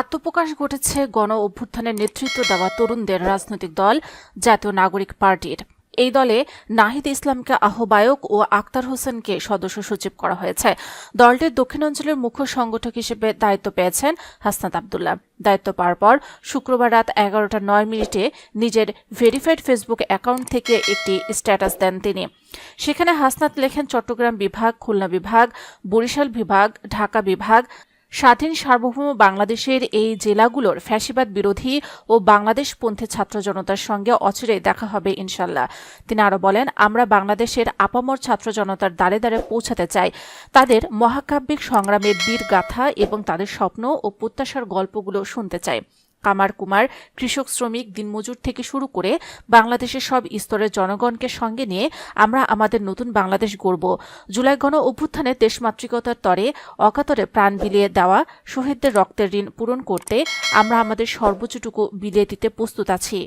আত্মপ্রকাশ ঘটেছে গণ অভ্যুত্থানের নেতৃত্ব দেওয়া তরুণদের রাজনৈতিক দল জাতীয় নাগরিক পার্টির। এই দলে নাহিদ ইসলামকে আহ্বায়ক ও আক্তার হোসেনকে সদস্য সচিব করা হয়েছে। দলটির দক্ষিণাঞ্চলের মুখ্য সংগঠক হিসেবে দায়িত্ব পেয়েছেন হাসনাত আবদুল্লাহ। দায়িত্ব পাওয়ার পর শুক্রবার রাত 11:09 নিজের ভেরিফাইড ফেসবুক অ্যাকাউন্ট থেকে একটি স্ট্যাটাস দেন তিনি। সেখানে হাসনাত লেখেন, চট্টগ্রাম বিভাগ, খুলনা বিভাগ, বরিশাল বিভাগ, ঢাকা বিভাগ, স্বাধীন সার্বভৌম বাংলাদেশের এই জেলাগুলোর ফ্যাসিবাদ বিরোধী ও বাংলাদেশপন্থী ছাত্র জনতার সঙ্গে অচিরেই দেখা হবে ইনশাল্লাহ। তিনি আরও বলেন, আমরা বাংলাদেশের আপামর ছাত্র জনতার দ্বারে দ্বারে পৌঁছাতে চাই, তাদের মহাকাব্যিক সংগ্রামের বীর গাথা এবং তাদের স্বপ্ন ও প্রত্যাশার গল্পগুলো শুনতে চাই। কামার কুমার, কৃষক, শ্রমিক, দিনমজুর থেকে শুরু করে বাংলাদেশের সব স্তরের জনগণকে সঙ্গে নিয়ে আমরা আমাদের নতুন বাংলাদেশ গড়ব। জুলাই গণ অভ্যুত্থানে দেশমাতৃকতার তরে অকাতরে প্রাণ বিলিয়ে দেওয়া শহীদদের রক্তের ঋণ পূরণ করতে আমরা আমাদের সর্বোচ্চটুকু বিলিয়ে দিতে প্রস্তুত আছি।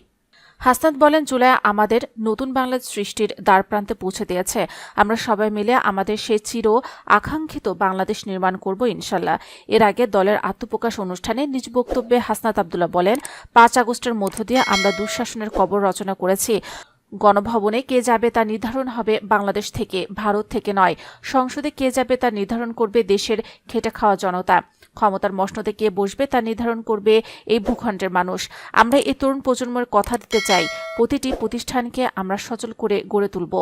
হাসনাত বলেন, জুলাই আমাদের নতুন বাংলাদেশ সৃষ্টির দ্বারপ্রান্তে পৌঁছে দিয়েছে। আমরা সবাই মিলে আমাদের সেই চির আকাঙ্ক্ষিত বাংলাদেশ নির্মাণ করব ইনশাল্লাহ। এর আগে দলের আত্মপ্রকাশ অনুষ্ঠানে নিজ বক্তব্যে হাসনাত আবদুল্লাহ বলেন, 5 আগস্টের মধ্য দিয়ে আমরা দুঃশাসনের কবর রচনা করেছি। গণভবনে কে যাবে তা নির্ধারণ হবে বাংলাদেশ থেকে, ভারত থেকে নয়। সংসদে কে যাবে তা নির্ধারণ করবে দেশের খেটে খাওয়া জনতা। ক্ষমতার মসনদে কে বসবে তা নির্ধারণ করবে এই ভূখণ্ডের মানুষ। আমরা এই তরুণ প্রজন্মের কথা দিতে চাই, প্রতিটি প্রতিষ্ঠানকে আমরা সচল করে গড়ে তুলব।